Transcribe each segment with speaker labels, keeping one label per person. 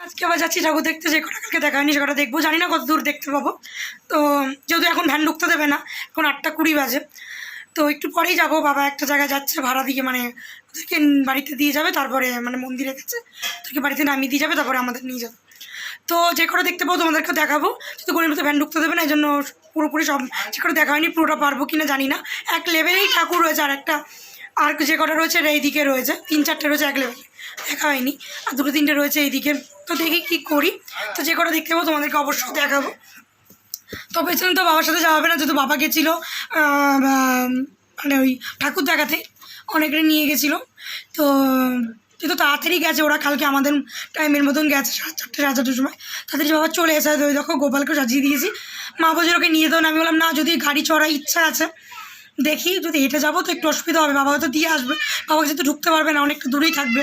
Speaker 1: আজকে আবার যাচ্ছি ঠাকুর দেখতে, যে কটা কালকে দেখা হয়নি সে কটা দেখবো, জানি না কত দূর দেখতে পাবো। তো যেহেতু এখন ভ্যান ঢুকতে দেবে না, এখন 8:20 বাজে, তো একটু পরেই যাবো। বাবা একটা জায়গায় যাচ্ছে ভাড়া দিয়ে, মানে ওদেরকে বাড়িতে দিয়ে যাবে, তারপরে মানে মন্দিরে গেছে ওদেরকে বাড়িতে নামিয়ে দিয়ে যাবে, তারপরে আমাদের নিয়ে যাবে। তো যে কটা দেখতে পাবো তোমাদেরকে দেখাবো, যেহেতু গরিব মতো ভ্যান ঢুকতে দেবে না, এই জন্য পুরোপুরি সব যে কটা দেখা হয়নি, পুরোটা পারবো কিনা জানি না। এক লেভেলেই ঠাকুর রয়েছে, আর একটা আর যে কটা রয়েছে এইদিকে রয়েছে, 3-4টে রয়েছে এক লেভেলে, দেখা হয়নি, আর 2-3টে রয়েছে এইদিকে। তো দেখি কী করি, তো যে কটা দেখতে পাবো তোমাদেরকে অবশ্যই দেখাবো। তো পেছনে তো বাবার সাথে যাওয়া হবে না, যেহেতু বাবা গেছিলো মানে ওই ঠাকুর দেখাতে, অনেকটা নিয়ে গেছিলো। তো যেহেতু তাড়াতাড়ি গেছে ওরা, কালকে আমাদের টাইমের মতন গেছে 4:30 সময়, তাড়াতাড়ি বাবা চলে এসে ওই দেখো গোপালকে সাজিয়ে দিয়েছি। মা বলছিল ওকে নিয়ে যেতেও না, আমি বললাম না, যদি গাড়ি চড়ার ইচ্ছা আছে দেখি, যদি হেঁটে যাবো তো একটু অসুবিধা হবে, বাবা হয়তো দিয়ে আসবে, বাবা যেহেতু ঢুকতে পারবে না, অনেকটা দূরেই থাকবে,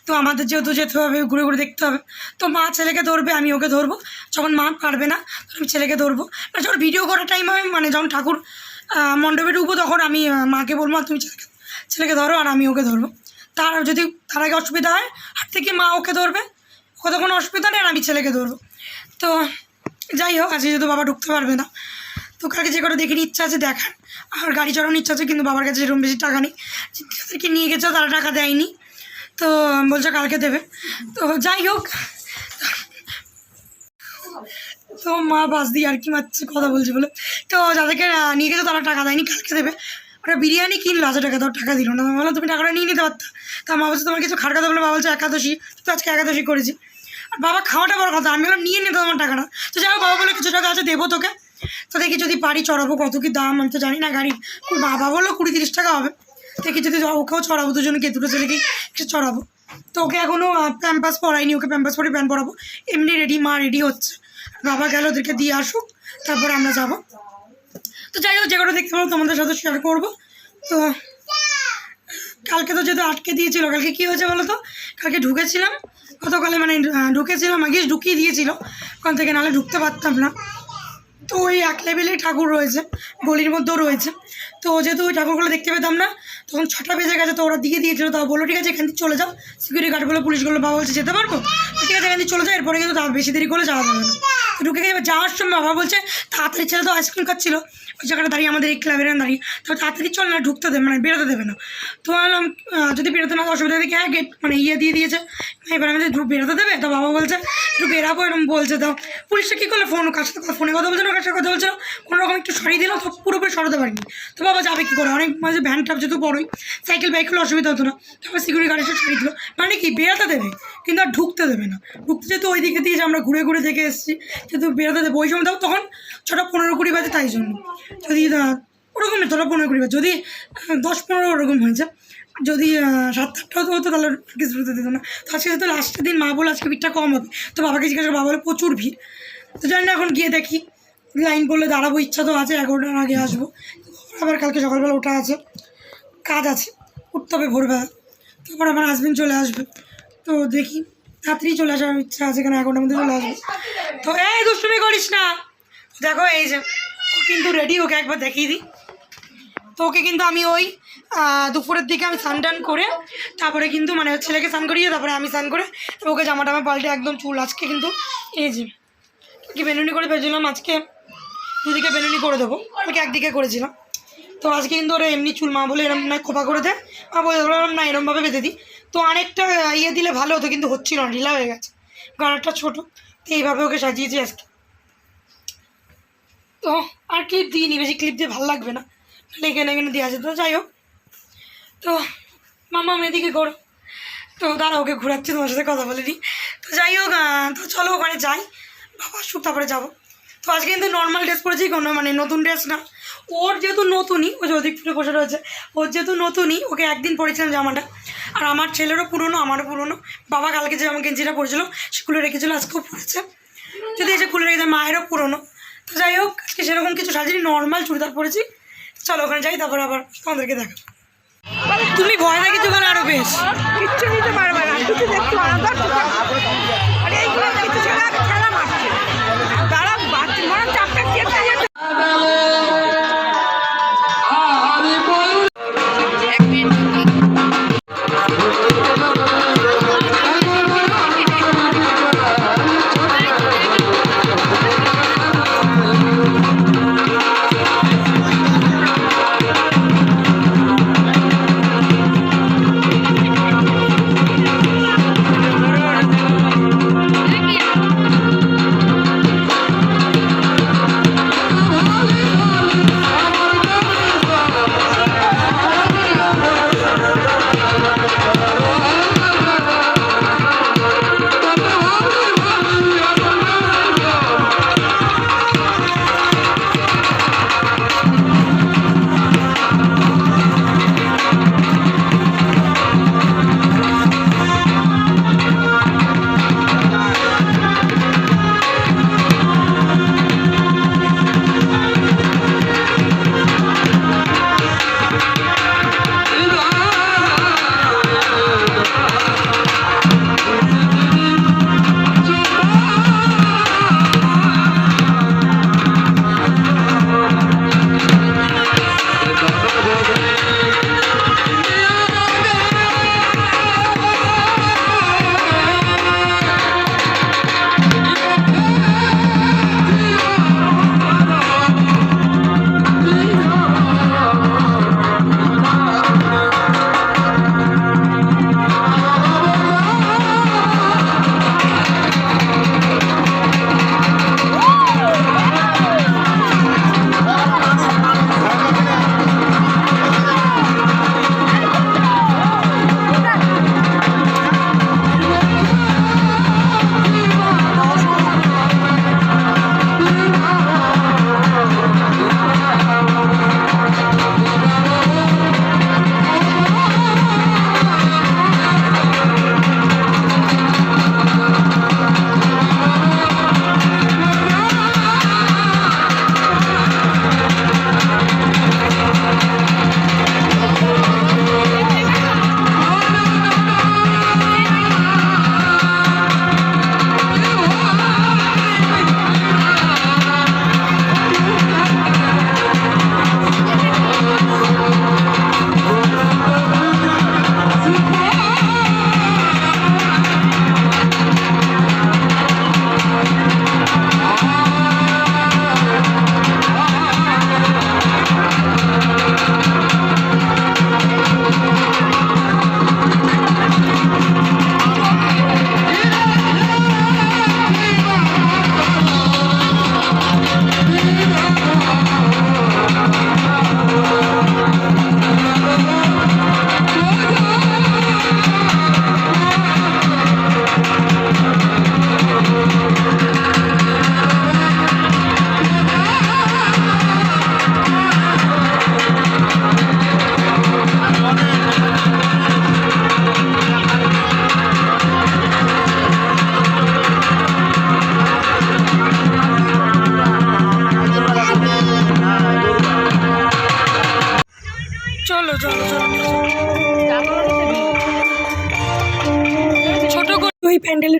Speaker 1: তো আমাদের যেহেতু যেতে হবে, ঘুরে ঘুরে দেখতে হবে। তো মা ছেলেকে ধরবে, আমি ওকে ধরবো, যখন মা পারবে না তখন আমি ছেলেকে ধরবো, মানে যখন ভিডিও করার টাইম হবে, মানে যখন ঠাকুর মণ্ডপে ঢুকবো, তখন আমি মাকে বলবো তুমি ছেলেকে ধরো আর আমি ওকে ধরবো। তার আগে অসুবিধা হয় হাত থেকে, মা ওকে ধরবে, ওকে কোনো অসুবিধা নেই, আর আমি ছেলেকে ধরবো। তো যাই হোক, আজকে যেহেতু বাবা ঢুকতে পারবে না, তো কালকে যে কটা দেখার ইচ্ছা আছে দেখার, আর গাড়ি চড়ানোর ইচ্ছা আছে, কিন্তু বাবার কাছে সেরকম বেশি টাকা নেই, যাদেরকে নিয়ে গেছে তারা টাকা দেয়নি, তো বলছে কালকে দেবে। তো যাই হোক, তো মা বাস দিয়ে আর কি মারছে, কথা বলছে বলে, তো যাদেরকে নিয়ে গেছে তারা টাকা দেয়নি, কালকে দেবে। ওরা বিরিয়ানি কিনলো 1000 টাকা, তো টাকা দিল না। আমি বললাম তুমি টাকাটা নিয়ে নিতে পারতা। তা মা বলছে তোমার কিছু খাট কথা বলে, বাবা বলছে একাদশী, তো আজকে একাদশী করেছি, আর বাবা খাওয়াটা বড় কথা, আমি বললাম নিয়ে নিতে তোমার টাকাটা। তো যাই হোক, বাবা বলে কিছু টাকা আছে দেবো তোকে, তো দেখি যদি পারি চড়াবো, কত কি দাম আমি তো জানি না গাড়ির। বাবা বললো 20-30 টাকা হবে, দেখি যদি ওকেও চড়াবো, দুজনকে দুটো ছেলেকেই একটু চড়াবো। তো ওকে এখনও প্যাম্পাস পরাইনি, ওকে প্যাম্পাস পরে প্যান্ট পরাবো, এমনি রেডি, মা রেডি হচ্ছে, বাবা গেল ওদেরকে দিয়ে আসুক, তারপরে আমরা যাবো। তো যাই হোক, যে কটা দেখতে পাবো তোমাদের সাথে শেয়ার করবো। তো কালকে তো যেহেতু আটকে দিয়েছিল, কালকে কী হয়েছে বলো তো, কালকে ঢুকেছিলাম গতকালে, মানে ঢুকেছিলাম আগে, ঢুকিয়ে দিয়েছিল ওখান থেকে, নাহলে ঢুকতে পারতাম না। তো ওই এক লেভেলেই ঠাকুর রয়েছে, গলির মধ্যেও রয়েছে, তো যেহেতু ওই ঠাকুরগুলো দেখতে পেতাম না, তখন 6টা বেজে গেছে, তো ওরা দিয়ে দিয়েছিলো, তাও বললো ঠিক আছে এখান থেকে চলে যাও, সিকিউরিটি গার্ডগুলো পুলিশগুলো, বাবা বলছে যেতে পারবো, ঠিক আছে এখান থেকে চলে যাও, এরপরে কিন্তু বেশি দেরি করে যাওয়া যাবে না। তো ঢুকে গিয়ে যাওয়ার সময় বাবা বলছে তাড়াতাড়ি, ছেলে তো আইসক্রিম খাচ্ছিলো ওই জায়গাটা দাঁড়িয়ে, আমাদের এই ক্লাবের দাঁড়িয়ে, তো তাড়াতাড়ি চল না, ঢুকতে দেবে মানে বেরোতে দেবে না। তো বললাম যদি বেরোতে না অসুবিধা দেখি, হ্যাঁ গেট মানে দিয়ে দিয়েছে, এবার আমি বেরোতে দেবে, তো বাবা বলছে একটু বেরাবো এরকম বলছে। তো পুলিশটা কী করলো, কার সাথে ফোনে কথা বলছে না, কার সাথে কথা বলছিল, কোনোরকম একটু সরিয়ে দিলাম, তো পুরোপুরি সরাতে পারিনি। তো বাবা যাবে কী করে, অনেক মাঝে ভ্যান টাপ যেহেতু বড়োই, সাইকেল বাইকগুলো অসুবিধা হতো না, তারপর সিকিউরিটি গার্ডের সাথে সরিয়ে দিল, মানে কি বেরোতে দেবে কিন্তু আর ঢুকতে দেবে না। ঢুকতে যেহেতু ওই দিকে দিয়ে আমরা ঘুরে ঘুরে দেখে এসেছি, যেহেতু বেরোতে দেবে ওই সময়, তখন 6:15-20 বাজে, তাই জন্য যদি ওরকমই 6:15-20 বাজে, যদি 10-15 ওরকম হয়েছে, যদি 7-8 হতো তাহলে কিছু বেরোতে দিত না। তো আজকে যেহেতু লাস্টের দিন, মা বলে আজকে ভিড়টা কম হবে, তো বাবাকে জিজ্ঞাসা, বাবা বলে প্রচুর ভিড়। তো জানি না, এখন গিয়ে দেখি, লাইন পড়লে দাঁড়াবো, ইচ্ছা তো আছে 11টার আগে আসবো, আবার কালকে সকালবেলা ওঠা আছে, কাজ আছে, উঠতে হবে ভোরবেলা, তারপর আমার হাজবেন্ড চলে আসবে, তো দেখি তাড়াতাড়ি চলে আসার ইচ্ছা আছে, কেন 11টার মধ্যে চলে আসবে। তো এই দুষ্টুমি করিস না, দেখো এই যে ও কিন্তু রেডি, ওকে একবার দেখিয়ে দিই। তো ওকে কিন্তু আমি ওই দুপুরের দিকে আমি স্নান টান করে, তারপরে কিন্তু মানে ছেলেকে স্নান করিয়ে, তারপরে আমি স্নান করে ওকে জামা টামা পাল্টে একদম চুল, আজকে কিন্তু এই যে কি বেনুনি করে ভেবেছিলাম, আজকে দুদিকে বেনুনি করে দেবো, ওকে একদিকে করেছিলাম। তো আজকে কিন্তু ওরা এমনি চুল, মা বলে এরম না খোপা করে দেয়, মা বলে বললাম না এরমভাবে বেঁধে দিই, তো অনেকটা ইয়ে দিলে ভালো হতো, কিন্তু হচ্ছিল না, ঢিলা হয়ে গেছে, গাড়াটা ছোটো, তো এইভাবে ওকে সাজিয়েছি আজকে। তো আর ক্লিপ দিইনি, বেশি ক্লিপ দিয়ে ভালো লাগবে না, এখানে এখানে দিয়ে আছে। তো যাই হোক, তো মামা এদিকে করো, তো দাঁড়া ওকে ঘোরাচ্ছি, তোমার সাথে কথা বলে দিই। তো যাই হোক, তো চলো ওখানে যাই, বাবা আসুক তারপরে যাবো। তো আজকে কিন্তু নর্মাল ড্রেস পরেছি, কোনো মানে নতুন ড্রেস না, ওর যেহেতু নতুনই, ও যে ওদিক ফিরে বসে রয়েছে, ওর যেহেতু নতুনই, ওকে একদিন পরেছিলাম জামাটা, আর আমার ছেলেরও পুরনো, আমারও পুরনো, বাবা কালকে যে আমার গেঞ্জিটা পরেছিল স্কুলে রেখেছিলো, আজকেও পরেছে, যদি এসে খুলে রেখেছে, মায়েরও পুরনো। তো যাই হোক, আজকে সেরকম কিছু সাজিনি, নর্মাল চুড়িদার পরেছি, চলো ওখানে যাই, তারপরে আবার তোমাদেরকে দেখো। তুমি ভয় না কিছু বলে, আরো বেশ
Speaker 2: কিচ্ছু নিতে পারবে না, কিছু দেখতে পারবে না, আরে এইগুলো কিছু খেলা মারছে, তারা বাচ্চা মনে চাপটা খেতে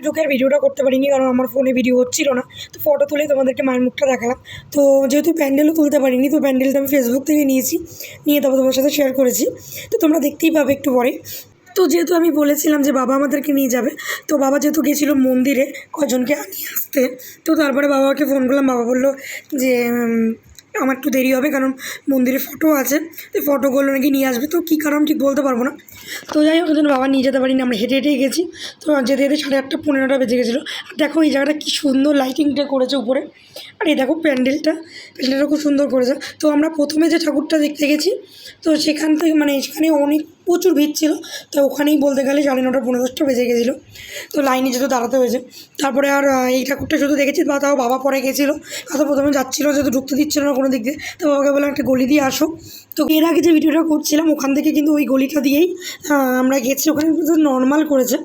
Speaker 1: ঢুকে আর ভিডিওটা করতে পারিনি, কারণ আমার ফোনে ভিডিও হচ্ছিল না। তো ফটো তুলে তোমাদেরকে মায়ের মুখটা দেখালাম। তো যেহেতু প্যান্ডেলও তুলতে পারিনি, তো প্যান্ডেলটা আমি ফেসবুক থেকে নিয়েছি, নিয়ে তারপর তোমার সাথে শেয়ার করেছি। তো তোমরা দেখতেই পাবে একটু পরে। তো যেহেতু আমি বলেছিলাম যে বাবা আমাদেরকে নিয়ে যাবে, তো বাবা যেহেতু গেছিলো মন্দিরে কজনকে নিয়ে আসতে, তো তারপরে বাবাকে ফোন করলাম। বাবা বললো যে আমার একটু দেরি হবে, কারণ মন্দিরে ফটো আছে, তো ফটোগুলো নাকি নিয়ে আসবে। তো কী কারণ ঠিক বলতে পারবো না। তো যাই হোক, ওই বাবা নিয়ে যেতে পারিনি, আমরা হেঁটে হেঁটেই গেছি। তো যেতে যেতে 8:30 15টা বেজে গেছিলো। আর দেখো এই জায়গাটা কী সুন্দর লাইটিংটা করেছে উপরে। আর এই দেখো প্যান্ডেলটা খুব সুন্দর করেছে। তো আমরা প্রথমে যে ঠাকুরটা দেখতে গেছি, তো সেখান থেকে মানে সেখানে অনেক প্রচুর ভিড় ছিল। তো ওখানেই বলতে গেলে 9:30 পৌনে 10টা বেজে গেছিলো। তো লাইনে যেহেতু দাঁড়াতে হয়েছে, তারপরে আর এই ঠাকুরটা শুধু দেখেছি। বা তাও বাবা পরে গেছিলো, হয়তো প্রথমে যাচ্ছিলো, যেহেতু ঢুকতে দিচ্ছিলো না কোনো দিক দিয়ে। তো বাবাকে বললাম একটা গলি দিয়ে আসো। তো এর আগে যে ভিডিওটা করছিলাম ওখান থেকে কিন্তু ওই গলিটা দিয়েই আমরা গেছি। ওখানে কিন্তু নর্মাল করেছে,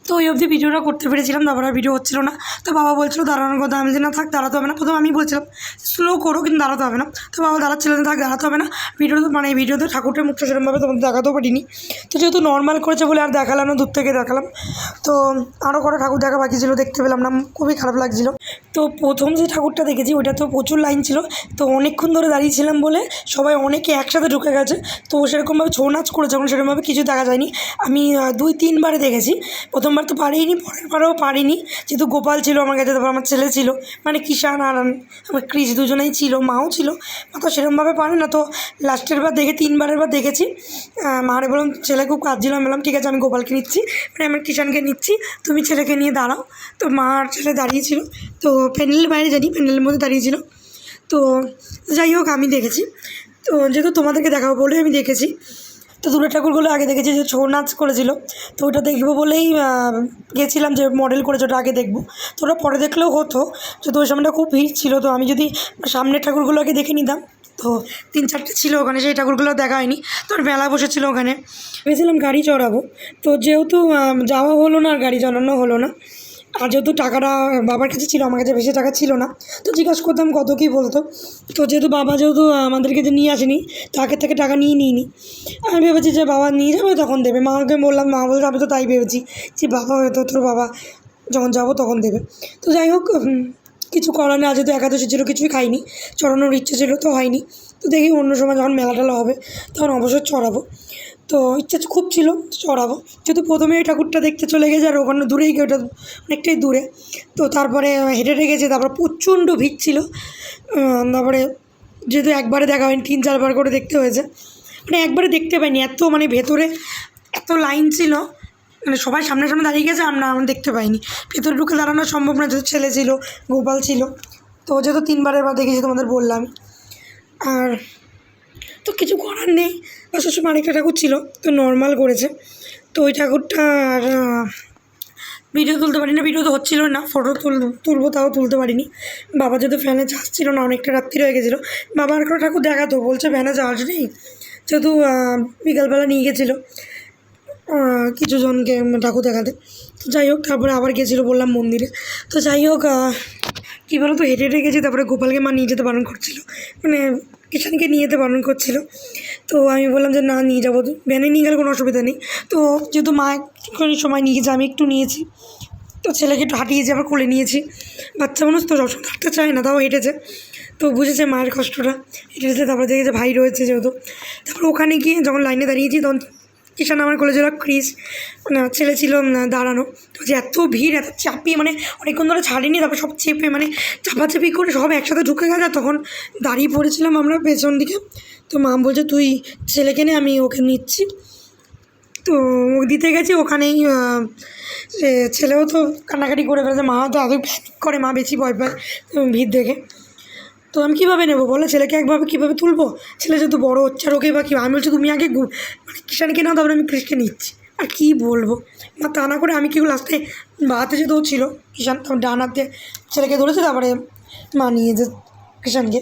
Speaker 1: তো ওই অবধি ভিডিওটা করতে পেরেছিলাম। তারপর আর ভিডিও হচ্ছিলো না। তো বাবা বলছিলো দাঁড়ানোর কথা, আমি যে না থাক, দাঁড়াতে হবে না। প্রথমে আমি বলছিলাম স্লো করো, কিন্তু দাঁড়াতে হবে না। তো বাবা দাঁড়াচ্ছিল না, থাক দাঁড়াতে হবে না। ভিডিওতে ঠাকুরটার মুখটা সেরকমভাবে তোমাদের দেখাতেও পারিনি। তো যেহেতু নর্মাল করেছে বলে আর দেখালাম না, দূর থেকে দেখালাম। তো আরও কটা ঠাকুর দেখা বাকি ছিল, দেখতে পেলাম না, খুবই খারাপ লাগছিলো। তো প্রথম যে ঠাকুরটা দেখেছি ওইটা তো প্রচুর লাইন ছিল। তো অনেকক্ষণ ধরে দাঁড়িয়েছিলাম বলে সবাই অনেকে একসাথে ঢুকে গেছে। তো সেরকমভাবে ছৌ নাচ করেছে, এখন সেরকমভাবে কিছু দেখা যায়নি। আমি 2-3বারে দেখেছি, প্রথমবার তো পারিনি, পরের বারেও পারিনি। যেহেতু গোপাল ছিল আমার কাছে, তারপর আমার ছেলে ছিল, মানে কিষান আর আমার ক্রিস দুজনেই ছিল, মাও ছিল। মা তো সেরকমভাবে পারে না। তো লাস্টের বার 3বারের বার দেখেছি। মারে বললাম, ছেলে খুব কাঁদছিল, আমি বললাম ঠিক আছে আমি গোপালকে নিচ্ছি, মানে আমার কিষানকে নিচ্ছি, তুমি ছেলেকে নিয়ে দাঁড়াও। তো মা আর ছেলে দাঁড়িয়েছিল। তো প্যান্ডেলের বাইরে জানি, প্যান্ডেলের মধ্যে দাঁড়িয়েছিল। তো যাই হোক আমি দেখেছি। তো যেহেতু তোমাদেরকে দেখাবো বলে আমি দেখেছি। তো দুটো ঠাকুরগুলো আগে দেখেছি, যে ছৌ নাচ করেছিল। তো ওটা দেখবো বলেই গেছিলাম, যে মডেল করেছে ওটা আগে দেখবো। তো ওটা পরে দেখলেও হতো, যেহেতু ওই সময়টা খুব ভিড় ছিল। তো আমি যদি সামনের ঠাকুরগুলো আগে দেখে নিতাম, তো 3-4টে ছিল ওখানে, সেই ঠাকুরগুলো দেখা হয়নি। তো মেলা বসেছিল ওখানে, ভেবেছিলাম গাড়ি চড়াবো। তো যেহেতু যাওয়া হলো না আর গাড়ি চালানো হলো না। আর যেহেতু টাকাটা বাবার কাছে ছিল, আমার কাছে বেশি টাকা ছিল না। তো জিজ্ঞাসা করতাম কত কী বলতো। তো যেহেতু বাবা আমাদেরকে যে নিয়ে আসেনি, তো আগের থেকে টাকা নিইনি। আমি ভেবেছি যে বাবা নিয়ে যাবে তখন দেবে। মাকে বললাম, মা বলতে আমি তো তাই ভেবেছি যে বাবা হয়তো তোর বাবা যখন যাবো তখন দেবে। তো যাই হোক, কিছু করার নেই। যেহেতু একাদশী ছিল, কিছুই খাইনি, চড়ানোর ইচ্ছে ছিল, তো হয়নি। তো দেখি অন্য সময় যখন মেলা টেলা হবে তখন অবশ্যই চড়াবো। তো ইচ্ছা খুব ছিল চড়াবো, যেহেতু প্রথমে এই ঠাকুরটা দেখতে চলে গেছে, আর ওখানে দূরেই গিয়ে ওটা অনেকটাই দূরে। তো তারপরে হেঁটে হেঁটে গেছে, তারপর প্রচণ্ড ভিড় ছিল। তারপরে যেহেতু একবারে দেখা হয়নি, 3-4বার করে দেখতে হয়েছে। মানে একবারে দেখতে পাইনি, এত মানে ভেতরে এত লাইন ছিল, মানে সবাই সামনে সামনে দাঁড়িয়ে গেছে, আমরা দেখতে পাইনি। ভেতরে ঢুকে দাঁড়ানো সম্ভব না, যেহেতু ছেলে ছিল, গোপাল ছিল। তো যেহেতু 3বারের বার দেখেছি তোমাদের বললাম। আর তো কিছু করার নেই। বা সবসময় আরেকটা ঠাকুর ছিল, তো নর্মাল করেছে। তো ওই ঠাকুরটা আর ভিডিও তুলতে পারি না, ভিডিও তো হচ্ছিলো না। ফটো তুলবো, তাও তুলতে পারিনি। বাবা যেহেতু ফ্যানে চার্জ ছিল না, অনেকটা রাত্রি হয়ে গেছিলো। বাবা আর একটা ঠাকুর দেখাতো, বলছে ফ্যানে চার্জ নেই, যেহেতু বিকালবেলা নিয়ে গেছিলো কিছু জনকে ঠাকুর দেখাতে। তো যাই হোক, তারপরে আবার গেছিলো বললাম মন্দিরে। তো যাই হোক, কী বলো তো, হেঁটে হেঁটে গেছি। তারপরে গোপালকে মা নিয়ে যেতে বারণ করছিলো, মানে কিষানকে নিয়ে যেতে বারণ করছিলো। তো আমি বললাম যে না, নিয়ে যাবো, ভ্যানে নিয়ে গেলে কোনো অসুবিধা নেই। তো যেহেতু মা একটুখানি সময় নিয়ে গেছে, আমি একটু নিয়েছি। তো ছেলেকে একটু হাঁটিয়েছি, আবার কোলে নিয়েছি। বাচ্চা মানুষ তো সবসময় হাঁটতে চায় না, তাও হেঁটেছে। তো বুঝেছে মায়ের কষ্টটা, হেঁটেছে। তারপরে দেখেছে ভাই রয়েছে যেহেতু। তারপর ওখানে গিয়ে যখন লাইনে দাঁড়িয়েছি, তখন কিষান আমার কোলে ছিল, ক্রিস ছেলে ছিল দাঁড়ানো। তো যে এত ভিড়, এত চাপিয়ে, মানে অনেকক্ষণ ধরে ছাড়িনি, তারপর সব চেপে মানে চাপাচাপি করে সব একসাথে ঢুকে গেছে। তখন দাঁড়িয়ে পড়েছিলাম আমরা পেছন দিকে। তো মা বলছে তুই ছেলেকে নে, আমি ওকে নিচ্ছি। তো দিতে গেছি, ওখানেই ছেলেও তো কান্নাকাটি করে ফেলেছে। মা তো আগে করে, মা বেশি ভয় পায় ভিড় দেখে। তো আমি কীভাবে নেবো বলো, ছেলেকে একভাবে কীভাবে তুলবো? ছেলে যেহেতু বড়ো হচ্ছে, আর ওকে বা কী, আমি বলছি তুমি আগে মানে কিষানকে নাও, তারপরে আমি ক্রিসকে নিচ্ছি। আর কী বলবো, মা তা না করে আমি কি লাস্টে বাহাতে যে দৌড়ছিল কিষান, তখন ডান হাতে ছেলেকে ধরেছে, তারপরে মা নিয়ে যে কিষানকে।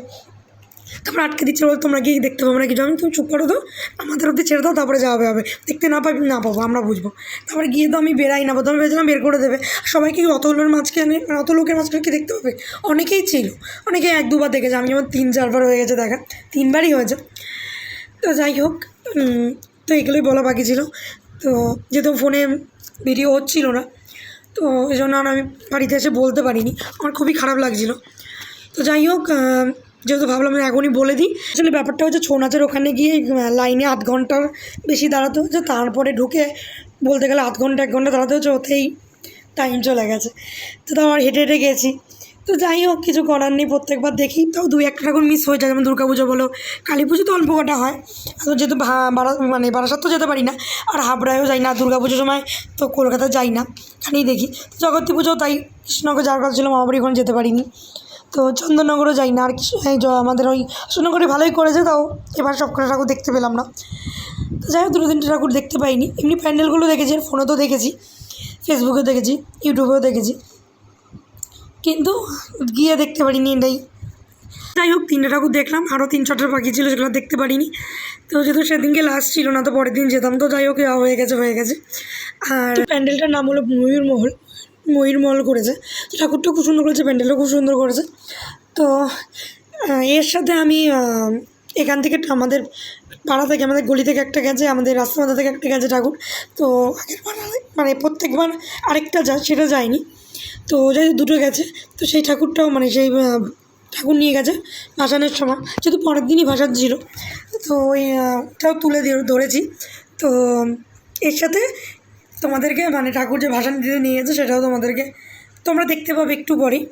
Speaker 1: তারপর আটকে দিচ্ছে, বল তোমরা গিয়ে দেখতে পাবো না কিছু। আমি তুমি চুপ করো তো, আমাদের অব্দি ছেড়ে দাও, তারপরে যাওয়া হবে। দেখতে না পাবি, না পাবো, আমরা বুঝবো। তারপরে গিয়ে তো আমি বেরাই না, প্রথমে ভেবেছিলাম বের করে দেবে। সবাইকে অত লোকের মাঝখানে কি দেখতে হবে? অনেকেই ছিল, অনেকে 1-2বার দেখেছে। আমি যেমন 3-4বার হয়ে গেছে দেখা, 3বারই হয়েছে। তো যাই হোক, তো এগুলোই বলা বাকি ছিল। তো যেহেতু ফোনে ভিডিও হচ্ছিল না, তো এই জন্য আর আমি বাড়িতে এসে বলতে পারিনি, আমার খুবই খারাপ লাগছিল। তো যাই হোক, যেহেতু ভাবলাম এখনই বলে দিই। আসলে ব্যাপারটা হচ্ছে ছৌ নাচের ওখানে গিয়ে লাইনে আধ ঘন্টার বেশি দাঁড়াতে হচ্ছে, তারপরে ঢুকে বলতে গেলে আধ ঘন্টা 1 ঘন্টা দাঁড়াতে হচ্ছে, ওতেই টাইম চলে গেছে। তো আবার হেঁটে হেঁটে গেছি। তো যাই হোক, কিছু করার নেই, প্রত্যেকবার দেখি তাও 2-1 ঠাকুর মিস হয়ে যায়, যেমন দুর্গাপুজো বলো, কালী পুজো তো অল্প কটা হয়। তো যেহেতু বারাসাত তো যেতে পারি না, আর হাবড়ায়ও যাই না, দুর্গাপুজোর সময় তো কলকাতা যাই না, এখানেই দেখি। তো জগদ্ধাত্রী পুজো তাই কৃষ্ণনগর যাওয়ার কথা ছিল, মামাবাড়ি ওখানে যেতে পারিনি। তো চন্দননগরও যাই না, আর আমাদের ওই কৃষ্ণনগরে ভালোই করেছে, তাও এবার সব কটা ঠাকুর দেখতে পেলাম না। তো যাই হোক, 2-3টে ঠাকুর দেখতে পাইনি। এমনি প্যান্ডেলগুলো দেখেছি, আর ফোনেও দেখেছি, ফেসবুকেও দেখেছি, ইউটিউবেও দেখেছি, কিন্তু গিয়ে দেখতে পারিনি এটাই। যাই হোক, 3টে ঠাকুর দেখলাম, আরও 3-4টা বাকি ছিল, সেগুলো দেখতে পারিনি। তো যেহেতু সেদিনকে লাস্ট ছিল না, তো পরের দিন যেতাম। তো যাই হোক, হয়ে গেছে। আর প্যান্ডেলটার নাম হলো ময়ূরমহল করেছে। তো ঠাকুরটা খুব সুন্দর করেছে, প্যান্ডেলটা খুব সুন্দর করেছে। তো এর সাথে আমি এখান থেকে আমাদের পাড়া থেকে, আমাদের গলি থেকে একটা গেছে, আমাদের রাস্তার মাথা থেকে একটা গেছে ঠাকুর। তো আগের মানে প্রত্যেকবার আরেকটা যায়, সেটা যায়নি। তো যাই 2টো গেছে। তো সেই ঠাকুরটাও সেই ঠাকুর নিয়ে গেছে ভাসানের সময়, যেহেতু পরের দিনই ভাসান ছিল। তো ওইটাও তুলে ধরেছি। তো এর সাথে তোমাদেরকে ঠাকুর যে ভাসান দিতে নিয়ে গেছে, সেটাও তোমরা দেখতে পাবে একটু পরেই।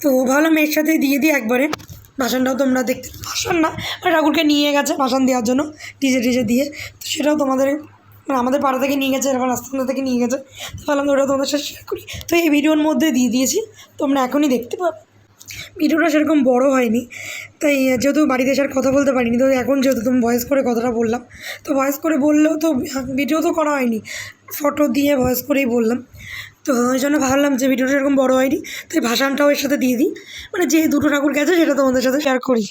Speaker 1: তো ভাবলাম এর সাথেই দিয়ে দিই একবারে, ভাসানটাও তোমরা দেখতে, ভাসান না ঠাকুরকে নিয়ে গেছে ভাসান দেওয়ার জন্য ডিজে দিয়ে। তো সেটাও তোমাদের আমাদের পাড়া থেকে নিয়ে গেছে, এরকম রাস্তা থেকে নিয়ে গেছে। তো ভাবলাম ওটা তোমাদের সাথে শেয়ার করি। তো এই ভিডিওর মধ্যে দিয়ে দিয়েছি, তোমরা এখনই দেখতে পাবে। ভিডিওটা সেরকম বড় হয়নি, তাই যেহেতু বাড়িতে এসে আর কথা বলতে পারিনি, তো এখন যেহেতু তুমি ভয়েস করে কথাটা বললাম, তো ভয়েস করে বললেও তো ভিডিও তো করা হয়নি, ফটো দিয়ে ভয়েস করেই বললাম। তো ওই জন্য ভাবলাম যে ভিডিওটা সেরকম বড় হয়নি, তাই ভাসানটাও এর সাথে দিয়ে দিই, যে 2টো ঠাকুর গেছে সেটা তোমাদের সাথে শেয়ার করি।